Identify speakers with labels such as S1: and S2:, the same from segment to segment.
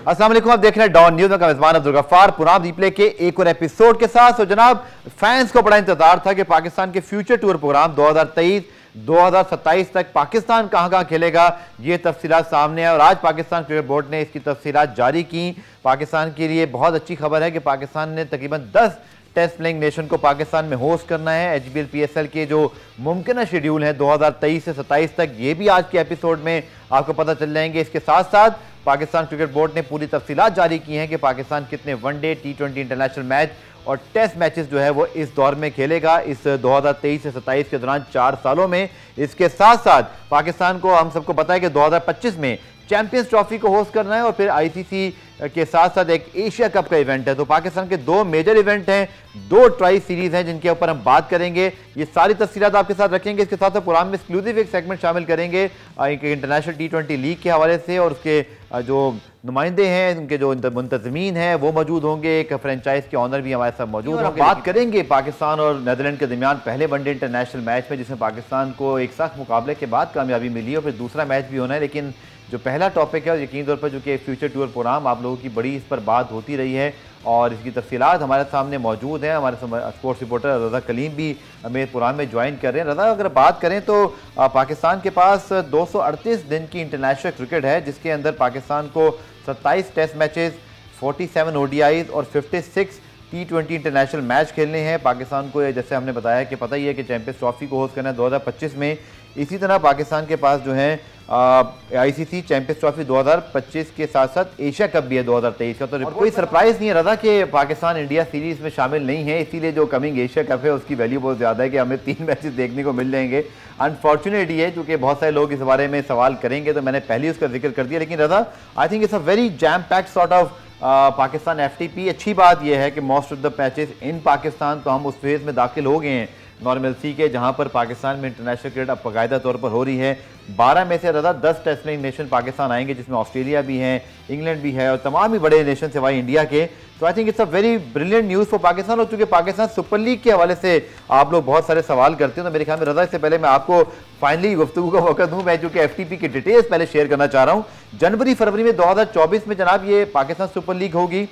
S1: अस्सलाम वालेकुम, आप देख रहे हैं डॉन न्यूज़ का मेजबान अब्दुल गफ्फार पुराब रिप्ले के एक और एपिसोड के साथ। तो जनाब, फैंस को बड़ा इंतजार था कि पाकिस्तान के फ्यूचर टूर प्रोग्राम 2023-2027 तक पाकिस्तान कहां खेलेगा, ये तफसीलात सामने है और आज पाकिस्तान क्रिकेट बोर्ड ने इसकी तफसीलात जारी की। पाकिस्तान के लिए बहुत अच्छी खबर है कि पाकिस्तान ने तकरीबन 10 टेस्ट प्लेइंग नेशन को पाकिस्तान में होस्ट करना है। HBL PSL के जो मुमकिन शेड्यूल है 2023 से 27 तक, ये भी आज के एपिसोड में आपको पता चल जाएंगे। इसके साथ साथ पाकिस्तान क्रिकेट बोर्ड ने पूरी तफसीलात जारी की हैं कि पाकिस्तान कितने वनडे, T20 इंटरनेशनल मैच और टेस्ट मैचेस जो है वो इस दौर में खेलेगा, इस 2023 से 27 के दौरान 4 सालों में। इसके साथ साथ पाकिस्तान को हम सबको पता है कि 2025 में चैंपियंस ट्रॉफी को होस्ट करना है और फिर ICC के साथ साथ एक एशिया कप का इवेंट है। तो पाकिस्तान के 2 मेजर इवेंट हैं, 2 ट्राई सीरीज हैं जिनके ऊपर हम बात करेंगे। ये सारी तफसीलात आपके साथ रखेंगे। इसके साथ साथ प्रोग्राम में एक्सक्लूसिव एक सेगमेंट शामिल करेंगे इंटरनेशनल T20 लीग के हवाले से, और उसके जो नुमाइंदे हैं, उनके जो मुंतजमीन हैं वो मौजूद होंगे। एक फ्रेंचाइज के ऑनर भी हमारे साथ मौजूद होंगे। बात करेंगे पाकिस्तान और नीदरलैंड के दरमियान पहले वनडे इंटरनेशनल मैच में, जिसमें पाकिस्तान को एक सख्त मुकाबले के बाद कामयाबी मिली और फिर दूसरा मैच भी होना है। लेकिन जो पहला टॉपिक है, यकीन तौर पर जो कि फ्यूचर टूर प्रोग्राम, आप लोगों की बड़ी इस पर बात होती रही है और इसकी तफसीलात हमारे सामने मौजूद हैं। हमारे स्पोर्ट्स रिपोर्टर रज़ा कलीम भी मेरे प्रोग्राम में ज्वाइन कर रहे हैं। रज़ा, अगर बात करें तो पाकिस्तान के पास 238 दिन की इंटरनेशनल क्रिकेट है, जिसके अंदर पाकिस्तान को 27 टेस्ट मैचेस, 47 ODIs और 56 T20 इंटरनेशनल मैच खेलने हैं। पाकिस्तान को जैसे हमने बताया कि पता ही है कि चैंपियंस ट्रॉफी को होस्ट करना है 2025 में। इसी तरह पाकिस्तान के पास जो है ICC चैंपियंस ट्रॉफी 2025 के साथ साथ एशिया कप भी है 2023 का। तो कोई सरप्राइज नहीं है रहा कि पाकिस्तान इंडिया सीरीज में शामिल नहीं है, इसीलिए जो कमिंग एशिया कप है उसकी वैल्यू बहुत ज़्यादा है कि हमें 3 मैचेस देखने को मिल जाएंगे। अनफॉर्चुनेट ये है, क्योंकि बहुत सारे लोग इस बारे में सवाल करेंगे, तो मैंने पहले उसका जिक्र कर दिया। लेकिन Raza, I think it's a very jam packed sort of Pakistan FTP। अच्छी बात यह है कि most of the matches in Pakistan, तो हम उस फेज़ में दाखिल हो गए हैं नॉर्मलसी के, जहां पर पाकिस्तान में इंटरनेशनल क्रिकेट अब बाकायदा तौर पर हो रही है। 12 में से ज़्यादा 10 टेस्ट प्लेइंग नेशन पाकिस्तान आएंगे, जिसमें ऑस्ट्रेलिया भी है, इंग्लैंड भी है और तमाम ही बड़े नेशन सिवाय इंडिया के। तो आई think it's a very brilliant news for Pakistan. और चूंकि पाकिस्तान सुपर लीग के हवाले से आप लोग बहुत सारे सवाल करते हैं, तो मेरे ख्याल में रजा, इससे पहले मैं आपको फाइनली गुफ्तगू का मौका दूं, मैं चूंकि FTP की डिटेल्स पहले शेयर करना चाह रहा हूँ। जनवरी-फरवरी में 2024 में जनाब ये पाकिस्तान सुपर लीग होगी,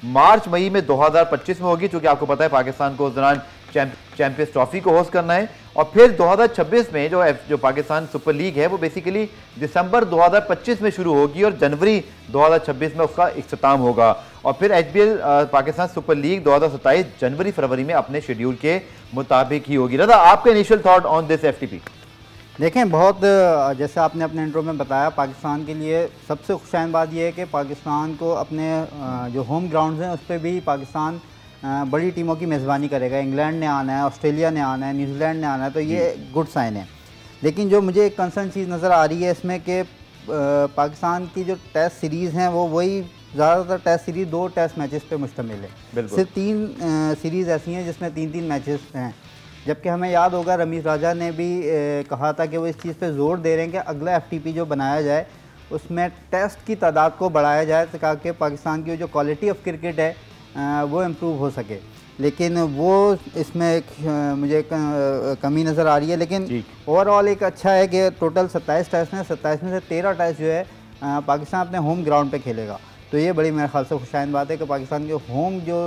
S1: मार्च-मई में 2025 में होगी, क्योंकि आपको पता है पाकिस्तान को उस दौरान चैंपियंस ट्रॉफी को होस्ट करना है। और फिर 2026 में जो पाकिस्तान सुपर लीग है वो बेसिकली दिसंबर 2025 में शुरू होगी और जनवरी 2026 में उसका इख्तिताम होगा। और फिर HBL पाकिस्तान सुपर लीग 2027 जनवरी-फरवरी में अपने शेड्यूल के मुताबिक ही होगी। रजा, आपके initial thought on this FTP?
S2: देखें, बहुत जैसे आपने अपने इंट्रो में बताया, पाकिस्तान के लिए सबसे खुशहाल बात यह है कि पाकिस्तान को अपने जो होम ग्राउंड्स हैं उस पर भी पाकिस्तान बड़ी टीमों की मेज़बानी करेगा। इंग्लैंड ने आना है, ऑस्ट्रेलिया ने आना है, न्यूजीलैंड ने आना है, तो ये गुड साइन है। लेकिन जो मुझे एक कंसर्न चीज़ नज़र आ रही है इसमें कि पाकिस्तान की जो टेस्ट सीरीज़ हैं वो वही ज़्यादातर टेस्ट सीरीज़ 2 टेस्ट मैचेस पे मुश्तमिल है। सिर्फ 3 सीरीज़ ऐसी हैं जिसमें 3-3 मैचेस हैं। जबकि हमें याद होगा रमीज़ राजा ने भी कहा था कि वो इस चीज़ पे ज़ोर दे रहे हैं कि अगला FTP जो बनाया जाए उसमें टेस्ट की तादाद को बढ़ाया जाए, ताकि पाकिस्तान की जो क्वालिटी ऑफ क्रिकेट है वो इम्प्रूव हो सके। लेकिन वो इसमें मुझे कमी नज़र आ रही है। लेकिन ओवरऑल एक अच्छा है कि टोटल 27 टेस्ट हैं, 27 में से 13 टेस्ट जो है पाकिस्तान अपने होम ग्राउंड पे खेलेगा। तो ये बड़ी मेरे ख्याल से खुशहाल बात है कि पाकिस्तान के होम जो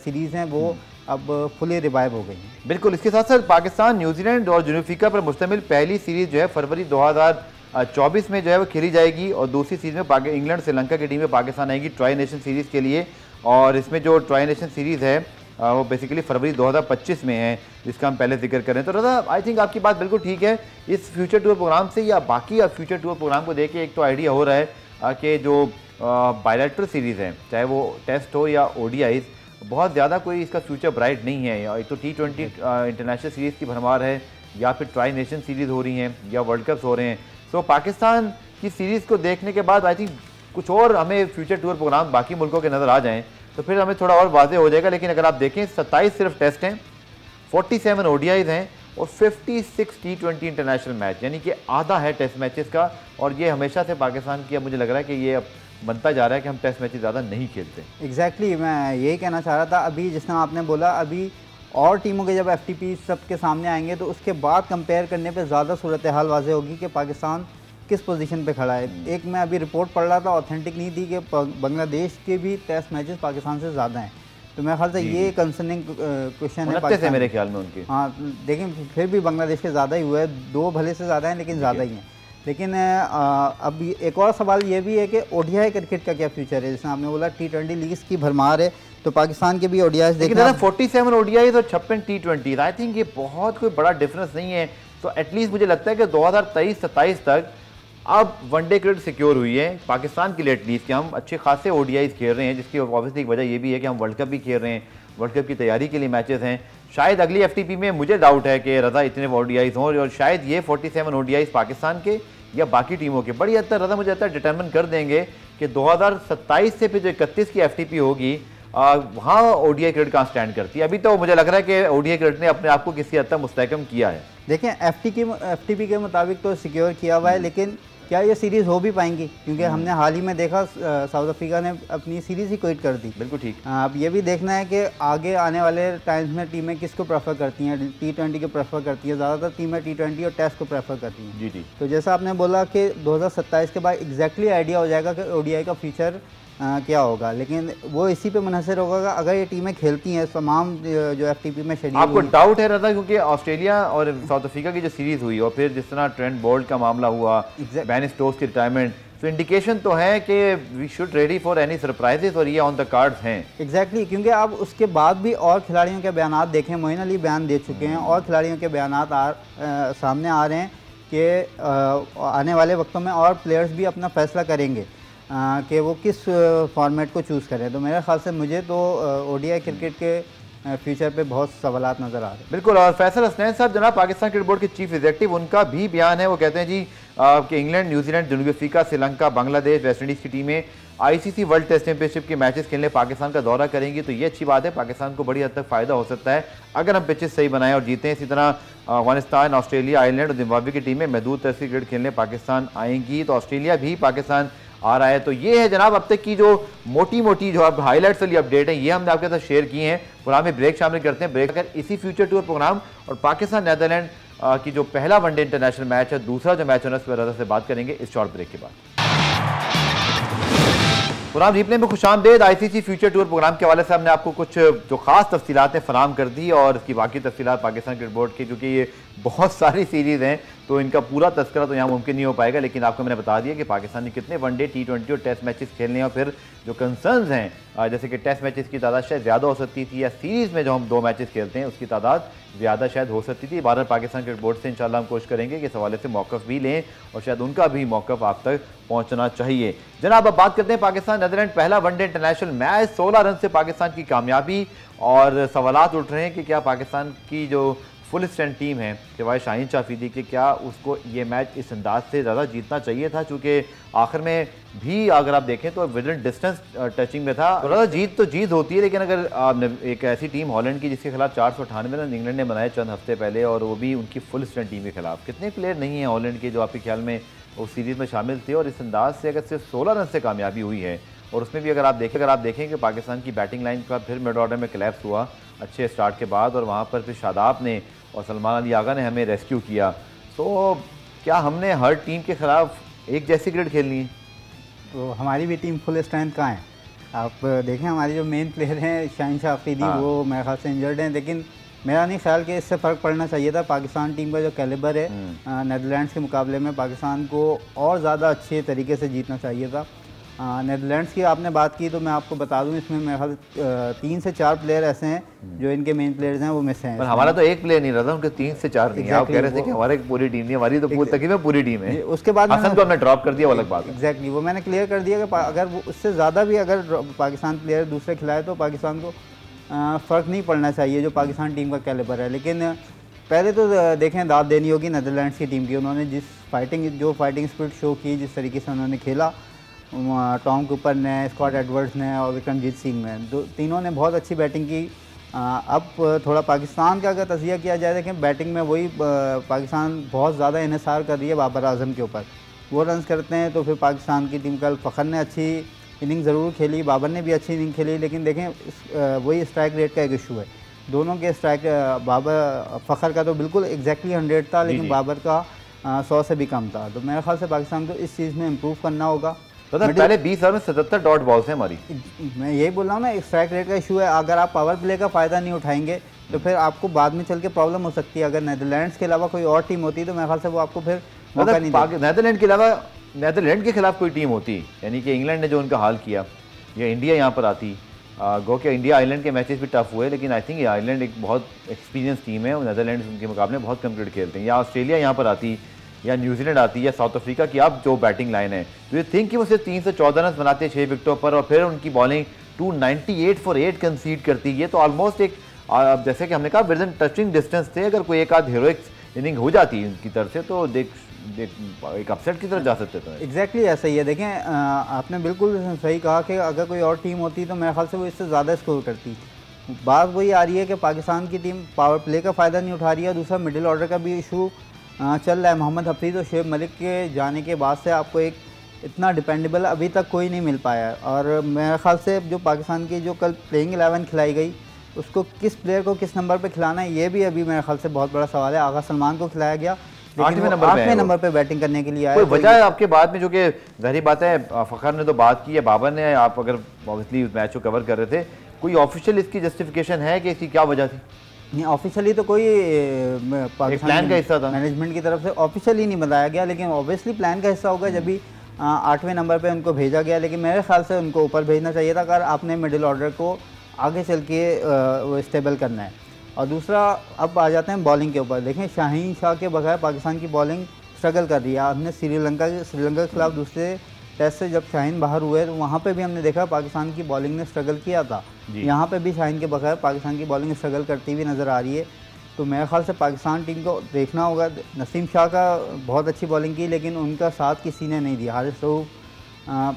S2: सीरीज़ हैं वो अब फुली रिवाइव हो गई हैं।
S1: बिल्कुल। इसके साथ साथ पाकिस्तान न्यूजीलैंड और जनूबी अफ्रीका पर मुश्तमिल पहली सीरीज़ जो है फरवरी 2024 में जो है वो खेली जाएगी और दूसरी सीरीज़ में इंग्लैंड श्रीलंका की टीम में पाकिस्तान आएगी ट्राई नेशन सीरीज़ के लिए। और इसमें जो ट्राई नेशन सीरीज़ है वो बेसिकली फरवरी 2025 में है, जिसका हम पहले जिक्र करें। तो रजा, आई थिंक आपकी बात बिल्कुल ठीक है। इस फ्यूचर टूर प्रोग्राम से या बाकी फ्यूचर टूर प्रोग्राम को देख के एक तो आइडिया हो रहा है कि जो बायलैटरल सीरीज़ है, चाहे वो टेस्ट हो या ODIs, बहुत ज़्यादा कोई इसका फ्यूचर ब्राइट नहीं है। एक तो T20 इंटरनेशनल सीरीज़ की भरमार है, या फिर ट्राई नेशन सीरीज़ हो रही हैं, या वर्ल्ड कप्स हो रहे हैं। सो पाकिस्तान की सीरीज़ को देखने के बाद आई थिंक कुछ और हमें फ्यूचर टूर प्रोग्राम बाकी मुल्कों के नज़र आ जाएँ तो फिर हमें थोड़ा और वाज़ेह हो जाएगा। लेकिन अगर आप देखें 27 सिर्फ टेस्ट हैं, 47 ODIs हैं और 56 T20 इंटरनेशनल मैच, यानी कि आधा है टेस्ट मैचेस का। और ये हमेशा से पाकिस्तान की, अब मुझे लग रहा है कि ये अब बनता जा रहा है कि हम टेस्ट मैचेस ज़्यादा नहीं खेलते।
S2: एग्जैक्टली, मैं यही कहना चाह रहा था। अभी जिस तरह आपने बोला, अभी और टीमों के जब FTP सब के सामने आएंगे तो उसके बाद कंपेयर करने पे ज़्यादा सूरत हाल वाज़ेह होगी कि पाकिस्तान किस पोजीशन पे खड़ा है। एक मैं अभी रिपोर्ट पढ़ रहा था, ऑथेंटिक नहीं थी, कि बांग्लादेश के भी टेस्ट मैचेस पाकिस्तान से ज़्यादा हैं। तो मेरे ख्याल से ये कंसर्निंग क्वेश्चन है
S1: पाकिस्तान मेरे ख्याल में उनके।
S2: हाँ, देखें फिर भी बांग्लादेश के ज़्यादा ही हुआ है, 2 भले से ज़्यादा हैं लेकिन ज़्यादा ही हैं। लेकिन अब एक और सवाल ये भी है कि ओडीआई क्रिकेट का क्या फ्यूचर है। जैसे आपने बोला T20 लीग्स की भरमार है, तो पाकिस्तान के भी ओडीआई देखना
S1: 47 ओडीआई और 56 T20, आई थिंक ये बहुत कोई बड़ा डिफरेंस नहीं है। तो एटलीस्ट मुझे लगता है कि 2023-27 तक अब वनडे क्रिकेट सिक्योर हुई है पाकिस्तान के लिए एटलीस्ट, कि हम अच्छे खासे ओडीआई खेल रहे हैं, जिसकी ऑब्वियसली एक वजह ये भी है कि हम वर्ल्ड कप भी खेल रहे हैं, वर्ल्ड कप की तैयारी के लिए मैचेस हैं। शायद अगली एफटीपी में मुझे डाउट है कि रजा इतने ओडीआईज हों, और शायद ये 47 ओडीआईज पाकिस्तान के या बाकी टीमों के बड़ी हद तक रजा मुझे लगता है डिटरमिन कर देंगे कि 2027 से फिर जो 31 की एफटीपी होगी वहाँ ओडीआई क्रिकेट कहाँ स्टैंड करती है। अभी तो मुझे लग रहा है कि ओडीआई क्रिकेट ने अपने आप को किसी हद तक मुस्तहकम किया है।
S2: देखें एफटीपी के मुताबिक तो सिक्योर किया हुआ है, लेकिन क्या ये सीरीज़ हो भी पाएंगी, क्योंकि हमने हाल ही में देखा साउथ अफ्रीका ने अपनी सीरीज़ ही क्विट कर दी।
S1: बिल्कुल ठीक।
S2: अब ये भी देखना है कि आगे आने वाले टाइम्स में टीमें किसको प्रेफर करती हैं। T20 को प्रेफर करती है ज़्यादातर टीमें, T20 और टेस्ट को प्रेफर करती हैं।
S1: जी जी।
S2: तो जैसा आपने बोला कि 2027 के बाद एग्जैक्टली आइडिया हो जाएगा कि ओडीआई का फ्यूचर क्या होगा, लेकिन वो इसी पे मुनहसर होगा कि अगर ये टीमें खेलती हैं तमाम जो एफटीपी में शेड्यूल।
S1: आपको डाउट है रहा, क्योंकि ऑस्ट्रेलिया और साउथ अफ्रीका की जो सीरीज हुई और फिर जिस तरह ट्रेंट बोल्ट का मामला हुआ, बेन स्टोक्स की रिटायरमेंट, तो इंडिकेशन तो है कि we should ready for any surprises, और ये ऑन द कार्ड्स हैं।
S2: एग्जैक्टली, क्योंकि आप उसके बाद भी और खिलाड़ियों के बयान देखें, मोइन अली बयान दे चुके हैं और खिलाड़ियों के बयान सामने आ रहे हैं कि आने वाले वक्तों में और प्लेयर्स भी अपना फैसला करेंगे कि वो किस फॉर्मेट को चूज़ करें। तो मेरे ख्याल से मुझे तो ओडीआई क्रिकेट के फ्यूचर पे बहुत सवालात नज़र आ रहे हैं।
S1: बिल्कुल। और फैसल हसनैन साहब जनाब पाकिस्तान क्रिकेट बोर्ड के चीफ एग्जीक्यूटिव, उनका भी बयान है। वो कहते हैं जी कि इंग्लैंड, न्यूजीलैंड, जनूबी Africa, Sri Lanka, Bangladesh, West Indies की टीमें आईसीसी वर्ल्ड टेस्ट चैंपियनशिप के मैचेस खेलने पाकिस्तान का दौरा करेंगी। तो ये अच्छी बात है, पाकिस्तान को बड़ी हद तक फ़ायदा हो सकता है अगर हम पिचेस सही बनाएं और जीतें। इसी तरह अफगानिस्तान, ऑस्ट्रेलिया, आयरलैंड और जिम्बाब्वे की टीमें महदूद टेस्ट क्रिकेट खेलने पाकिस्तान आएंगी। तो ऑस्ट्रेलिया भी पाकिस्तान आ रहा है। तो ये है जनाब अब तक की जो मोटी मोटी जो अब हाईलाइट्स वाली अपडेट है, ये हमने आपके साथ शेयर की हैं। प्रोग्राम में ब्रेक शामिल करते हैं। ब्रेक कर इसी फ्यूचर टूर प्रोग्राम और पाकिस्तान नेदरलैंड की जो पहला वनडे इंटरनेशनल मैच है, दूसरा जो मैच है उस पर से बात करेंगे इस शॉर्ट ब्रेक के बाद। प्रोग्राम रिप्ले में खुशामदेद। आईसीसी फ्यूचर टूर प्रोग्राम के हवाले से हमने आपको कुछ जो खास तफसीलातें फराम कर दी, और इसकी बाकी तफसीलात पाकिस्तान क्रिकेट बोर्ड की, क्योंकि ये बहुत सारी सीरीज़ हैं तो इनका पूरा तस्करा तो यहाँ मुमकिन नहीं हो पाएगा। लेकिन आपको मैंने बता दिया कि पाकिस्तान ने कितने वनडे, T20 और टेस्ट मैचेस खेलने हैं, और फिर जो कंसर्न्स हैं जैसे कि टेस्ट मैचेस की तादाद शायद ज़्यादा हो सकती थी, या सीरीज़ में जो हम 2 मैचेस खेलते हैं उसकी तादाद ज़्यादा शायद हो सकती थी। भारत पाकिस्तान क्रिकेट बोर्ड से इंशाल्लाह हम कोशिश करेंगे कि इस हवाले से मौक़िफ़ भी लें, और शायद उनका भी मौक़िफ़ आप तक पहुँचना चाहिए। जनाब अब बात करते हैं पाकिस्तान नेदरलैंड पहला वनडे इंटरनेशनल मैच, 16 रन से पाकिस्तान की कामयाबी, और सवालात उठ रहे हैं कि क्या पाकिस्तान की जो फुल स्ट्रेंथ टीम है सिवाय शाहीन शाफिदी के, क्या उसको ये मैच इस अंदाज से ज़्यादा जीतना चाहिए था, चूँकि आखिर में भी अगर आप देखें तो विदिन डिस्टेंस टचिंग में था। तो जीत तो जीत होती है, लेकिन अगर एक ऐसी टीम हॉलैंड की जिसके खिलाफ 498 रन इंग्लैंड ने बनाए चंद हफ्ते पहले, और वो भी उनकी फुल स्ट्रेंथ टीम के खिलाफ, कितने प्लेयर नहीं हैं हॉलैंड के जो आपके ख्याल में उस सीरीज़ में शामिल थे, और इस अंदाज से अगर सिर्फ 16 रन से कामयाबी हुई है, और उसमें भी अगर आप देखें कि पाकिस्तान की बैटिंग लाइन का फिर मिड ऑर्डर में क्लैप्स हुआ अच्छे स्टार्ट के बाद, और वहाँ पर फिर शादाब ने और सलमान अली आगा ने हमें रेस्क्यू किया। तो क्या हमने हर टीम के खिलाफ एक जैसी क्रिकेट खेलनी है?
S2: तो हमारी भी टीम फुल स्ट्रेंथ कहाँ है। आप देखें हमारे जो मेन प्लेयर हैं शाहीन शाफिदी, वो मेरे ख्याल से इंजर्ड हैं, लेकिन मेरा नहीं ख्याल कि इससे फ़र्क पड़ना चाहिए था। पाकिस्तान टीम का जो कैलिबर है नेदरलैंड्स के मुकाबले में पाकिस्तान को और ज़्यादा अच्छे तरीके से जीतना चाहिए था। नेदरलैंड्स की आपने बात की तो मैं आपको बता दूं, इसमें मेरे ख्याल 3 से 4 प्लेयर ऐसे हैं जो इनके मेन प्लेयर्स हैं वो मिस हैं।
S1: पर हमारा तो एक प्लेयर नहीं रहा था, उनके 3 से 4 नहीं। आप कह रहे थे कि हमारे पूरी टीम नहीं, हमारी तो तकरीबन पूरी टीम है।
S2: उसके बाद
S1: हसन को हमने ड्रॉप कर दिया, वो अलग बात है।
S2: एग्जैक्टली, वो मैंने क्लियर कर दिया कि अगर वो उससे ज़्यादा भी अगर पाकिस्तान प्लेयर दूसरे खिलाए तो पाकिस्तान को फ़र्क नहीं पड़ना चाहिए जो पाकिस्तान टीम का कैलिबर है। लेकिन पहले तो देखें दाद देनी होगी नेदरलैंड्स की टीम की। उन्होंने जो फाइटिंग स्पिरिट शो की, जिस तरीके से उन्होंने खेला, टॉम कूपर ने, स्कॉट एडवर्ड्स ने और विक्रमजीत सिंह ने, तीनों ने बहुत अच्छी बैटिंग की। अब थोड़ा पाकिस्तान का अगर तज़किया किया जाए, देखें बैटिंग में वही पाकिस्तान बहुत ज़्यादा इन्हिसार कर रही है बाबर आजम के ऊपर। वो रन्स करते हैं तो फिर पाकिस्तान की टीम, कल फ़खर ने अच्छी इनिंग ज़रूर खेली, बाबर ने भी अच्छी इनिंग खेली, लेकिन देखें वही स्ट्राइक रेट का एक इशू है। दोनों के स्ट्राइक, फ़खर का तो बिल्कुल एग्जैक्टली 100 था, लेकिन बाबर का 100 से भी कम था। तो मेरे ख्याल से पाकिस्तान को इस चीज़ में इम्प्रूव करना होगा।
S1: तो पहले 20 ओवर में 77 डॉट बॉल्स हैं हमारी।
S2: मैं यही बोल रहा हूँ ना, स्ट्राइक रेट का इशू है। अगर आप पावर प्ले का फ़ायदा नहीं उठाएंगे तो फिर आपको बाद में चल के प्रॉब्लम हो सकती है। अगर नीदरलैंड्स के अलावा कोई और टीम होती तो मेरे ख्याल से वो आपको फिर मौका नहीं देती।
S1: नीदरलैंड के अलावा नीदरलैंड के खिलाफ कोई टीम होती, यानी कि इंग्लैंड ने जो उनका हाल किया, या इंडिया यहाँ पर आती, गो के इंडिया आयरलैंड के मैचेस भी टफ हुए, लेकिन आई थिंक आयरलैंड एक बहुत एक्सपीरियंस टीम है और नीदरलैंड उनके मुकाबले बहुत कम क्रिकेट खेलते हैं। या ऑस्ट्रेलिया यहाँ पर आती, या न्यूजीलैंड आती, या साउथ अफ्रीका की आप जो बैटिंग लाइन है, तो यू थिंक कि वो सिर्फ 314 रन बनाते हैं 6 विकेटों पर, और फिर उनकी बॉलिंग 298 फॉर 8 कंसीड करती है। तो ऑलमोस्ट एक जैसे कि हमने कहा विद इन टचिंग डिस्टेंस थे। अगर कोई एक आध हीरोइक इनिंग हो जाती उनकी तरफ से तो देख एक अपसेट की तरफ जा सकते थे।
S2: एग्जैक्टली ऐसा ही है। देखें, आपने बिल्कुल सही कहा कि अगर कोई और टीम होती तो मेरे ख्याल से वो इससे ज़्यादा स्कोर करती। बात वही आ रही है कि पाकिस्तान की टीम पावर प्ले का फ़ायदा नहीं उठा रही है। दूसरा मिडिल ऑर्डर का भी इशू चल रहा है। मोहम्मद हफीज़ और शुएब मलिक के जाने के बाद से आपको एक इतना डिपेंडेबल अभी तक कोई नहीं मिल पाया है। और मेरे ख्याल से जो पाकिस्तान की जो कल प्लेइंग 11 खिलाई गई, उसको किस प्लेयर को किस नंबर पे खिलाना है ये भी अभी मेरे ख्याल से बहुत बड़ा सवाल है। आगा सलमान को खिलाया गया, 8वें नंबर पे बैटिंग करने के लिए आया।
S1: कोई वजह है आपके बाद में, जो कि जाहिर बात है फ़खर ने तो बात की है, बाबर ने, आप अगर ऑब्वियसली उस मैच को कवर कर रहे थे, कोई ऑफिशियल इसकी जस्टिफिकेशन है कि इसकी क्या वजह थी?
S2: नहीं, ऑफिशियली तो कोई
S1: प्लान का हिस्सा था,
S2: मैनेजमेंट की तरफ से ऑफिशियली नहीं बताया गया, लेकिन ऑब्वियसली प्लान का हिस्सा होगा जब भी 8वें नंबर पे उनको भेजा गया। लेकिन मेरे ख्याल से उनको ऊपर भेजना चाहिए था अगर आपने मिडिल ऑर्डर को आगे चल के वो स्टेबल करना है। और दूसरा, अब आ जाते हैं बॉलिंग के ऊपर। देखें, शाहीन शाह के बगैर पाकिस्तान की बॉलिंग स्ट्रगल कर रही है। हमने श्रीलंका के खिलाफ दूसरे टेस्ट से जब शाहीन बाहर हुए तो वहाँ पे भी हमने देखा पाकिस्तान की बॉलिंग ने स्ट्रगल किया था। यहाँ पे भी शाहीन के बगैर पाकिस्तान की बॉलिंग स्ट्रगल करती हुई नज़र आ रही है। तो मेरे ख्याल से पाकिस्तान टीम को देखना होगा। नसीम शाह का बहुत अच्छी बॉलिंग की, लेकिन उनका साथ किसी ने नहीं दिया। हारिस रऊफ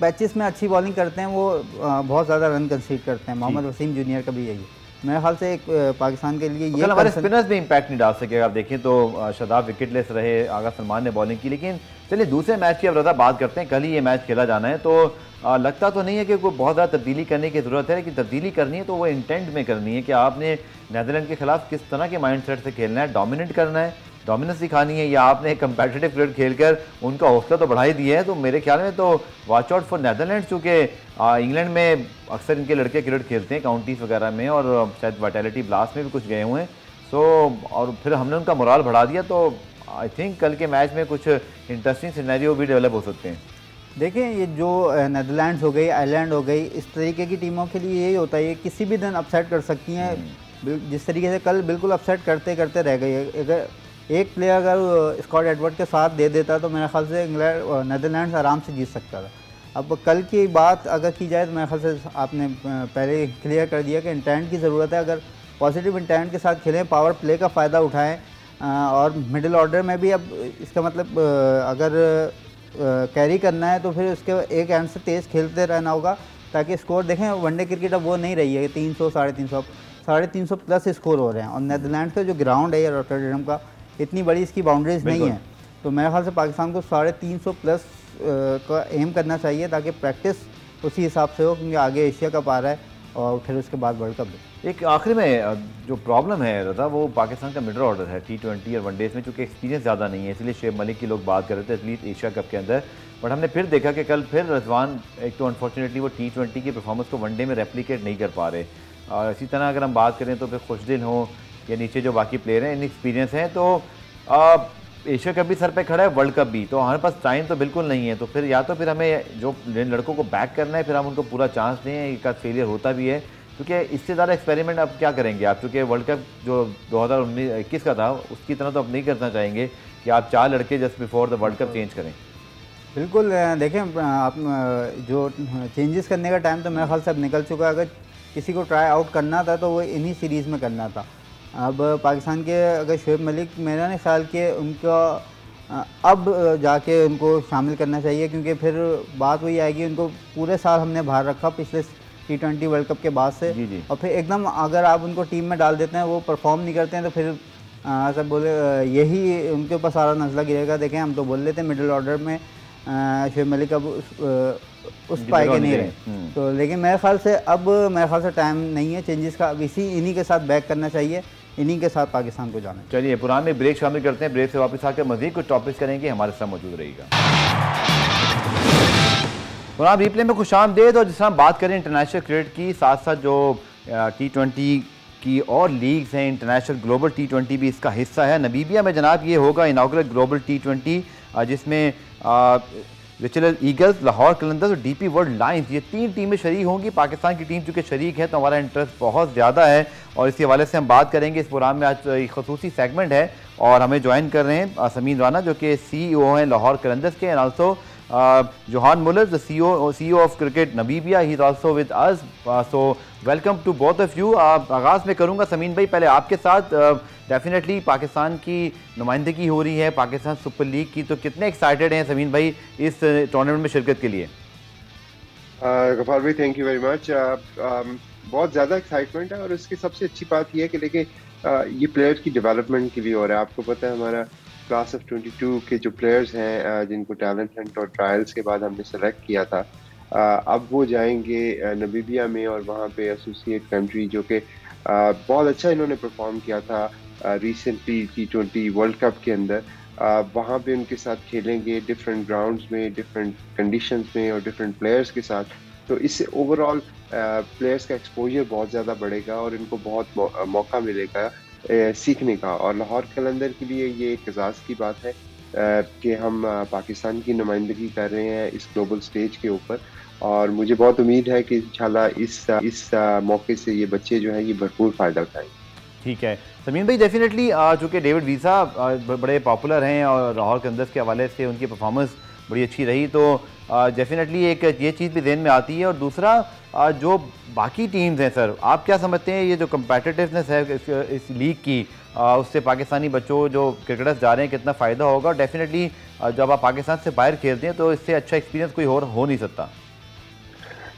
S2: पैचेस में अच्छी बॉलिंग करते हैं, वो बहुत ज़्यादा रन कंसीड करते हैं। मोहम्मद वसीम जूनियर का भी यही है। मेरे ख्याल से एक पाकिस्तान के लिए ये
S1: हमारे स्पिनर्स भी इम्पैक्ट नहीं डाल सके। आप देखें तो शादाब विकेटलेस रहे, आगा सलमान ने बॉलिंग की। लेकिन चलिए दूसरे मैच की अब रजा बात करते हैं। कल ही ये मैच खेला जाना है, तो लगता तो नहीं है कि कोई बहुत ज़्यादा तब्दीली करने की ज़रूरत है, लेकिन तब्दीली करनी है तो वो इंटेंट में करनी है कि आपने नीदरलैंड के खिलाफ किस तरह के माइंडसेट से खेलना है। डोमिनेट करना है, डोमिनेंस दिखानी है, या आपने कंपेटिटिव क्रिकेट खेलकर उनका हौसला तो बढ़ा ही दिया है। तो मेरे ख्याल में तो वॉच आउट फॉर नीदरलैंड, चूँकि इंग्लैंड में अक्सर इनके लड़के क्रिकेट खेलते हैं काउंटीज़ वगैरह में, और शायद वाइटैलिटी ब्लास्ट में भी कुछ गए हुए हैं। सो और फिर हमने उनका मोराल बढ़ा दिया, तो आई थिंक कल के मैच में कुछ इंटरेस्टिंग सिनेरियो भी डेवलप हो सकते हैं।
S2: देखें, ये जो नीदरलैंड्स हो गई, आयरलैंड हो गई, इस तरीके की टीमों के लिए यही होता है, ये किसी भी दिन अपसेट कर सकती हैं। जिस तरीके से कल बिल्कुल अपसेट करते करते रह गई। अगर एक प्लेयर अगर स्कॉट एडवर्ड के साथ दे देता तो मेरे ख्याल से नीदरलैंड्स आराम से जीत सकता था। अब कल की बात अगर की जाए तो मेरे ख्याल से आपने पहले क्लियर कर दिया कि इंटेंट की ज़रूरत है। अगर पॉजिटिव इंटेंट के साथ खेलें, पावर प्ले का फ़ायदा उठाएं, और मिडिल ऑर्डर में भी अब इसका मतलब अगर कैरी करना है तो फिर उसके एक एंड से तेज़ खेलते रहना होगा, ताकि स्कोर देखें। वनडे क्रिकेट अब वो नहीं रही है 300 350 प्लस स्कोर हो रहे हैं। और नीदरलैंड का जो ग्राउंड है रॉटरडैम का, इतनी बड़ी इसकी बाउंड्रीज नहीं है। तो मेरे ख्याल से पाकिस्तान को 350 प्लस का एम करना चाहिए, ताकि प्रैक्टिस उसी हिसाब से हो, क्योंकि आगे एशिया कप आ रहा है और फिर उसके बाद वर्ल्ड कप।
S1: एक आखिरी में जो प्रॉब्लम है रज़ा, वो पाकिस्तान का मिडल ऑर्डर है T20 और वनडेज़ में, चूँकि एक्सपीरियंस ज़्यादा नहीं है, इसलिए शुएब मलिक की लोग बात कर रहे थे एटलीस्ट एशिया कप के अंदर। बट हमने फिर देखा कि कल फिर रिजवान, एक तो अनफॉर्चुनेटली वो T20 की परफॉर्मेंस को वनडे में रेप्लिकेट नहीं कर पा रहे। और इसी तरह अगर हम बात करें तो फिर खुशदिल हों या नीचे जो बाकी प्लेयर हैं इनएक्सपीरियंस हैं, तो एशिया कप भी सर पे खड़ा है, वर्ल्ड कप भी, तो हमारे पास टाइम तो बिल्कुल नहीं है। तो फिर या तो फिर हमें जो लड़कों को बैक करना है, फिर हम उनको पूरा चांस दें। एक आध फेलियर होता भी है, क्योंकि इससे ज़्यादा एक्सपेरिमेंट अब क्या करेंगे आप, क्योंकि वर्ल्ड कप जो 2019-21 का था उसकी तरह तो अब नहीं करना चाहेंगे कि आप 4 लड़के just before the world cup change करें।
S2: बिल्कुल, देखें आप जो चेंजेस करने का टाइम तो मेरे ख्याल से अब निकल चुका है। अगर किसी को ट्राई आउट करना था तो वो इन्हीं सीरीज़ में करना था। अब पाकिस्तान के अगर शुएब मलिक, मेरा नहीं ख्याल कि उनका अब जाके उनको शामिल करना चाहिए, क्योंकि फिर बात वही आएगी, उनको पूरे साल हमने बाहर रखा पिछले T20 वर्ल्ड कप के बाद से।
S1: जी। और
S2: फिर एकदम अगर आप उनको टीम में डाल देते हैं, वो परफॉर्म नहीं करते हैं, तो फिर सब बोले यही उनके ऊपर सारा नज़ला गिरेगा। देखें, हम तो बोल लेते हैं मिडिल ऑर्डर में शुएब मलिक अब उस पाए के नहीं रहे, तो लेकिन मेरे ख्याल से अब मेरे ख्याल से टाइम नहीं है चेंजेस का। अब इन्हीं के साथ बैक करना चाहिए। इन्हीं के साथ पाकिस्तान को जाना।
S1: चलिए पुरान में ब्रेक शामिल करते हैं, ब्रेक से वापस आकर मजीद कुछ टॉपिक्स करेंगे, हमारे साथ मौजूद रहेगा। पुरान रिप्ले में खुशामदीद। और जिस तरह बात करें इंटरनेशनल क्रिकेट की, साथ साथ जो T20 की और लीग्स हैं, इंटरनेशनल ग्लोबल T20 भी इसका हिस्सा है। नमीबिया में जनाब ये होगा इनाग्रल ग्लोबल T20, जिसमें विचुअल ईगल्स, लाहौर कलंदर्स और डीपी वर्ल्ड लायंस, ये 3 टीमें शरीक होंगी। पाकिस्तान की टीम चूँकि शरीक है तो हमारा इंटरेस्ट बहुत ज़्यादा है और इसी हवाले से हम बात करेंगे। इस प्रोग्राम में आज एक खसूसी सेगमेंट है और हमें ज्वाइन कर रहे हैं समीन राना, जो कि CEO हैं लाहौर कलंदर्स के, and also Johan Muller, the CEO of Cricket Namibia. He is also with us. So welcome to both of you. आगाज़ में करूँगा समीन भाई, पहले आपके साथ। डेफिनेटली पाकिस्तान की नुमाइंदगी हो रही है पाकिस्तान सुपर लीग की, तो कितने एक्साइटेड हैं समीन भाई इस टूर्नामेंट में शिरकत के लिए?
S3: गफार भाई, थैंक यू वेरी मच। बहुत ज़्यादा एक्साइटमेंट है और इसकी सबसे अच्छी बात यह है कि देखिए ये प्लेयर की डेवलपमेंट के लिए हो रहा है। आपको पता है हमारा क्लास ऑफ 22 के जो प्लेयर्स हैं जिनको टैलेंट हंट और ट्रायल्स के बाद हमने सेलेक्ट किया था, अब वो जाएंगे नमीबिया में और वहाँ पे एसोसिएट कंट्री, जो कि बहुत अच्छा इन्होंने परफॉर्म किया था रिसेंटली T20 वर्ल्ड कप के अंदर। वहाँ पे उनके साथ खेलेंगे डिफरेंट ग्राउंड्स में, डिफरेंट कंडीशंस में और डिफरेंट प्लेयर्स के साथ। तो इससे ओवरऑल प्लेयर्स का एक्सपोजर बहुत ज़्यादा बढ़ेगा और इनको बहुत मौका मिलेगा सीखने का। और लाहौर कलंदर के लिए ये एक एजाज़ की बात है कि हम पाकिस्तान की नुमाइंदगी कर रहे हैं इस ग्लोबल स्टेज के ऊपर, और मुझे बहुत उम्मीद है कि इंशाल्लाह इस मौके से ये बच्चे जो हैं ये भरपूर फ़ायदा उठाएंगे।
S1: ठीक है समीन भाई, डेफिनेटली चूँकि डेविड वीज़ा बड़े पॉपुलर हैं और लाहौर कलंदर्स के हवाले से उनकी परफॉर्मेंस बड़ी अच्छी रही, तो डेफिनेटली एक ये चीज़ भी ज़हन में आती है। और दूसरा जो बाकी टीम्स हैं सर, आप क्या समझते हैं ये जो कम्पेटिटिवनेस है इस लीग की, उससे पाकिस्तानी बच्चों जो क्रिकेटर्स जा रहे हैं कितना फ़ायदा होगा? और डेफिनेटली जब आप पाकिस्तान से बाहर खेलते हैं तो इससे अच्छा एक्सपीरियंस कोई और हो नहीं सकता।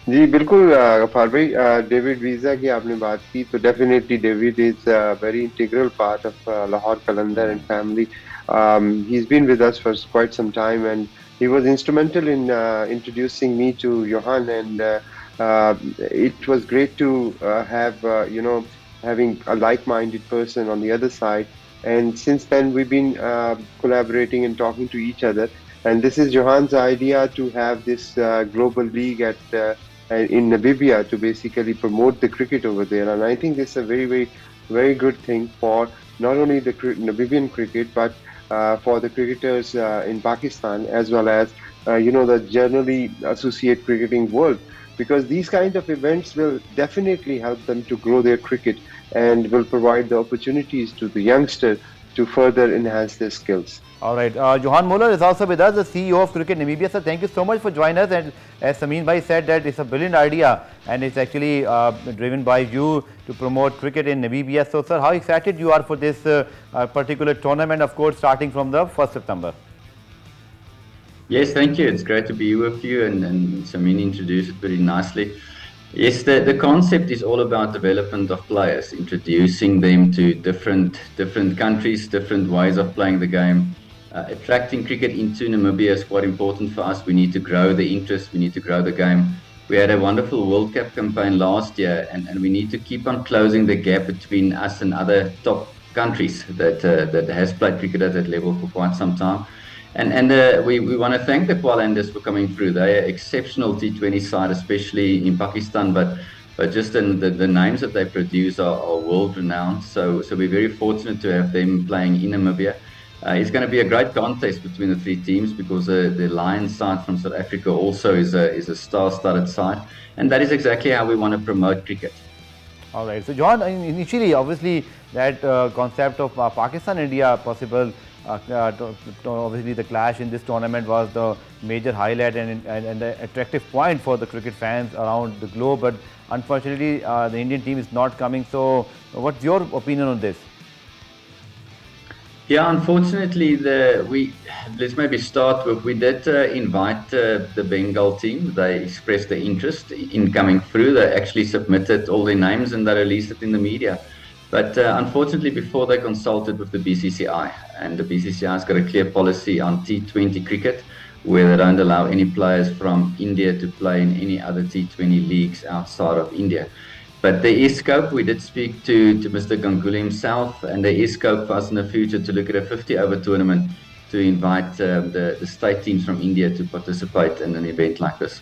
S3: जी बिल्कुल गफार भाई, डेविड वीज़ा की आपने बात की तो definitely David is very integral part of Lahore Qalandar and family. He's been with us for quite some time and he was instrumental in introducing me to Johan, and it was great to have having a like-minded person on the other side, and since then we've been collaborating and talking to each other, and this is Johan's idea to have this global league in Namibia to basically promote the cricket over there, and I think this is a very good thing for not only the Namibian cricket but for the cricketers in Pakistan, as well as the generally associate cricketing world, because these kind of events will definitely help them to grow their cricket and will provide the opportunities to the youngster to further enhance their skills.
S1: All right, Johan Muller is also with us, the CEO of Cricket Namibia. Sir, thank you so much for joining us. And as Sameen bhai said, that it's a brilliant idea and it's actually driven by you to promote cricket in Namibia. So, sir, how excited you are for this particular tournament, of course, starting from the 1st September?
S4: Yes, thank you. It's great to be with you, and Sameen introduced it very nicely. Yes, the concept is all about development of players, introducing them to different countries, different ways of playing the game. Attracting cricket into Namibia is quite important for us. We need to grow the interest, we need to grow the game. We had a wonderful World Cup campaign last year, and we need to keep on closing the gap between us and other top countries that has played cricket at that level for quite some time. And we want to thank the Kuala for coming through. They are exceptional T20 side, especially in Pakistan, but just the names that they produce are world renowned. So we're very fortunate to have them playing in Namibia. It's going to be a great contest between the three teams, because the Lions side from South Africa also is a star-studded side, and that is exactly how we want to promote cricket.
S1: All right. So, John, initially, obviously, that concept of Pakistan-India possible, obviously, the clash in this tournament was the major highlight and the attractive point for the cricket fans around the globe. But unfortunately, the Indian team is not coming. So, what's your opinion on this?
S4: Yeah, unfortunately, let's maybe start with, we did invite the Bengal team. They expressed the interest in coming through. They actually submitted all their names and they released it in the media. But unfortunately, before they consulted with the BCCI, and the BCCI has got a clear policy on T20 cricket, where they don't allow any players from India to play in any other T20 leagues outside of India. But there is scope. We did speak to Mr. Ganguly himself, and there is scope for us in the future to look at a 50-over tournament to invite the state teams from India to participate in an event like this.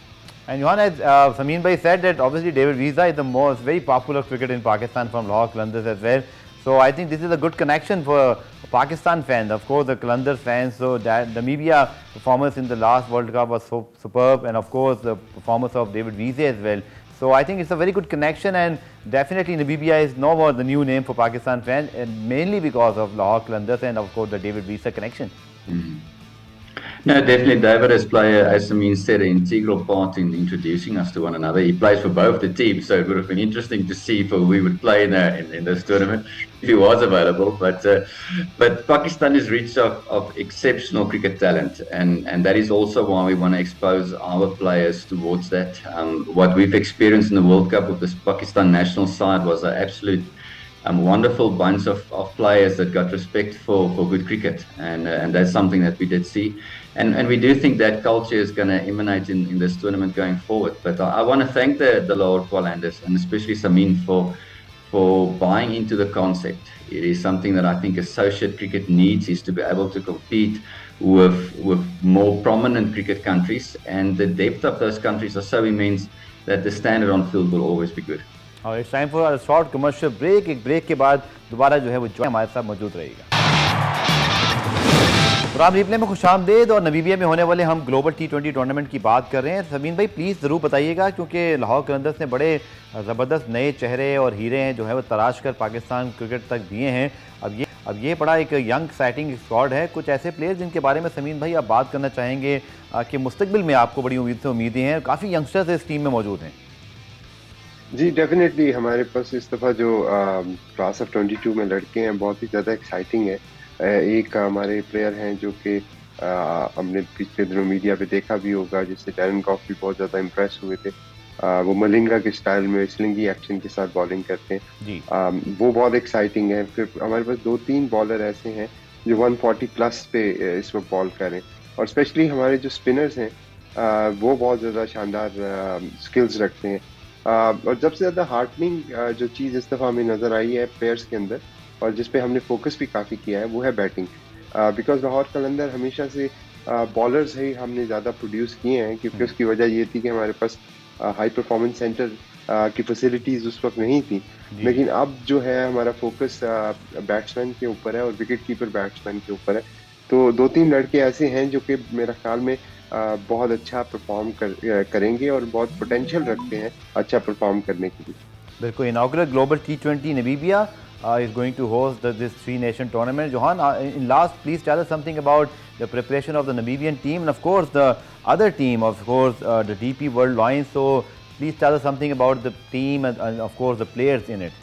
S1: And Johan, as Sameen bhai said, that obviously David Visa is the most very popular cricketer in Pakistan from Lahore Qalandars as well. So I think this is a good connection for Pakistan fans. Of course, the Qalandars fans. So that Namibia performance in the last World Cup was so superb, and of course the performance of David Visa as well. So I think it's a very good connection, and definitely Namibia is no more the new name for Pakistan fans, and mainly because of Lahore Qalandars and of course the David Visa connection.
S4: No, definitely David has played, as Amin said, an integral part in introducing us to one another. He plays for both the teams, so it would have been interesting to see if we would play in this tournament if he was available. But Pakistan is rich of exceptional cricket talent, and that is also why we want to expose our players towards that. What we've experienced in the World Cup with this Pakistan national side was an absolute wonderful bunch of players that got respect for good cricket, and that's something that we did see, and we do think that culture is going to emanate in this tournament going forward. But I want to thank the Lahore Qalandars, and especially Sameen, for buying into the concept. It is something that I think associate cricket needs, is to be able to compete with more prominent cricket countries, and the depth of those countries are so immense that the standard on field will always be good.
S1: और it's time for short commercial break. एक break के बाद दोबारा जो है वो जो हमारे साथ मौजूद रहेगा। प्रोग्राम रिप्ले में खुशामदीद, और नमीबिया में होने वाले हम ग्लोबल T20 टूर्नामेंट की बात कर रहे हैं। समीन भाई प्लीज़ ज़रूर बताइएगा, क्योंकि लाहौर कलंदर्स ने बड़े ज़बरदस्त नए चेहरे और हीरे हैं जो है वो तराश कर पाकिस्तान क्रिकेट तक दिए हैं। अब ये बड़ा एक यंग एक्साइटिंग स्क्वाड है। कुछ ऐसे प्लेयर्स जिनके बारे में समीन भाई आप बात करना चाहेंगे कि मुस्तकबिल में आपको बड़ी उम्मीदें हैं। काफ़ी यंगस्टर्स इस टीम में मौजूद हैं।
S3: जी डेफिनेटली हमारे पास इस दफ़ा जो क्लास ऑफ 22 में लड़के हैं बहुत ही ज़्यादा एक्साइटिंग है। एक हमारे प्लेयर हैं जो कि हमने पिछले दिनों मीडिया पे देखा भी होगा, जिससे डैरन कॉफ भी बहुत ज़्यादा इम्प्रेस हुए थे। वो मलिंगा के स्टाइल में स्लिंगी एक्शन के साथ बॉलिंग करते हैं, वो बहुत एक्साइटिंग है। फिर हमारे पास 2-3 बॉलर ऐसे हैं जो 140 प्लस पे इस वक्त बॉल करें, और स्पेशली हमारे जो स्पिनर्स हैं वो बहुत ज़्यादा शानदार स्किल्स रखते हैं। और सबसे ज़्यादा हार्टनिंग जो चीज़ इस दफ़ा हमें नज़र आई है प्लेयर्स के अंदर, और जिस पे हमने फोकस भी काफ़ी किया है, वो है बैटिंग। बिकॉज लाहौर कलंदर हमेशा से बॉलर्स ही हमने ज़्यादा प्रोड्यूस किए हैं, क्योंकि उसकी वजह ये थी कि हमारे पास हाई परफॉर्मेंस सेंटर की फैसिलिटीज़ उस वक्त नहीं थी। लेकिन अब जो है हमारा फोकस बैट्समैन के ऊपर है और विकेट कीपर बैट्समैन के ऊपर है। तो 2-3 लड़के ऐसे हैं जो कि मेरा ख्याल में बहुत अच्छा परफॉर्म करेंगे और बहुत पोटेंशियल रखते हैं अच्छा परफॉर्म करने के लिए।
S1: बिल्कुल। Inaugural global T20 Namibia is going to host this 3-nation tournament. Johan, in last, please tell us something about the preparation of the Namibian team, and of course the other team, of course the DP World Lions. So please tell us something about the team and of course the players in it.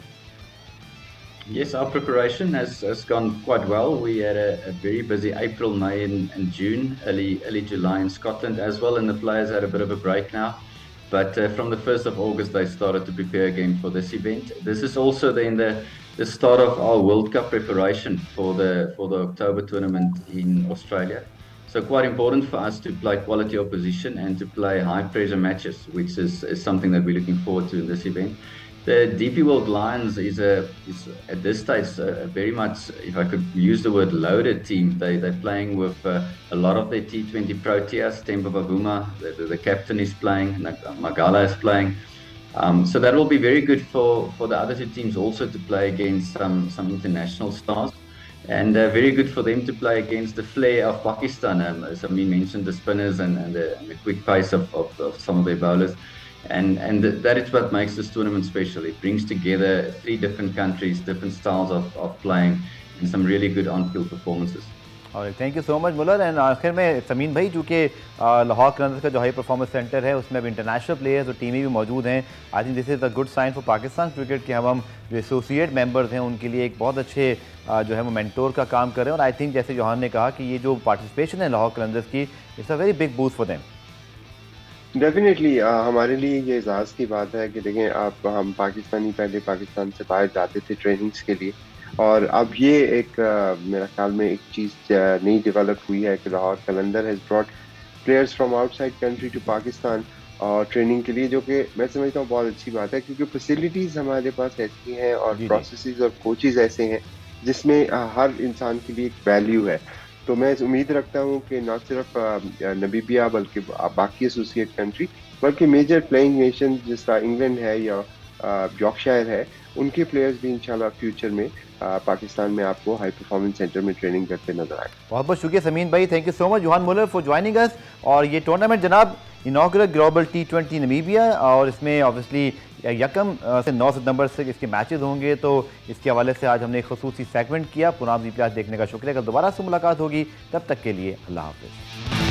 S4: Yes, our preparation has gone quite well. We had a very busy April, May and June, early July in Scotland as well, and the players had a bit of a break now. But from the 1st of August, they started to prepare again for this event. This is also then the start of our World Cup preparation for the October tournament in Australia. So quite important for us to play quality opposition and to play high pressure matches, which is something that we're looking forward to in this event. The DP World Lions is at this stage very much, if I could use the word, loaded team. They're playing with a lot of their T20 Proteas. Temba Bavuma, the captain, is playing. Magala is playing. So that will be very good for the other two teams also to play against some international stars. And very good for them to play against the flair of Pakistan. Sameen mentioned the spinners and the quick pace of some of their bowlers. And that is what makes this tournament special. It brings together 3 different countries, different styles of playing, and some really good on-field performances.
S1: और thank you so much Muller. And आखिर में समीन भाई, चूँकि लाहौर कलंदर्स का जो high performance centre है उसमें अब इंटरनेशनल प्लेयर्स और टीमें भी मौजूद हैं। I think this is a good sign for Pakistan cricket कि हम जो एसोसिएट मेंबर्स हैं उनके लिए एक बहुत अच्छे जो है वो मेंटोर का काम कर रहे हैं। और आई थिंक जैसे जोहान ने कहा कि ये जो पार्टिसिपेशन है लाहौर कलंदर्स की, it's a very big boost for them.
S3: Definitely हमारे लिए ये एजाज़ की बात है कि देखें हम पाकिस्तानी पहले पाकिस्तान से बाहर जाते थे ट्रेनिंग्स के लिए, और अब ये एक मेरा ख्याल में एक चीज़ नई डेवलप हुई है कि Lahore Qalandar has brought players from outside country to Pakistan और ट्रेनिंग के लिए, जो कि मैं समझता हूँ बहुत अच्छी बात है, क्योंकि फैसिलिटीज़ हमारे पास ऐसी हैं और प्रोसेसेस और कोचेज़ ऐसे हैं जिसमें हर इंसान के लिए एक वैल्यू है। तो मैं उम्मीद रखता हूँ कि न सिर्फ नमीबिया बल्कि बाकी एसोसिएट कंट्री, बल्कि मेजर प्लेइंग नेशन जिस तरह इंग्लैंड है या यॉर्कशायर है, उनके प्लेयर्स भी इंशाल्लाह फ्यूचर में पाकिस्तान में आपको हाई परफॉर्मेंस सेंटर में ट्रेनिंग करते नजर आए।
S1: बहुत बहुत शुक्रिया समीन भाई, thank you so much Johan Muller for joining us. और ये टूर्नामेंट जनाब इनॉग्रल ग्लोबल T20 नमीबिया, और इसमें ऑब्वियसली यकम से 9 सितंबर से इसके मैचेस होंगे, तो इसके हवाले से आज हमने एक खसूसी सेगमेंट किया। पुनाब ज़ी प्ले देखने का शुक्रिया। कल दोबारा से मुलाकात होगी, तब तक के लिए अल्लाह हाफिज़।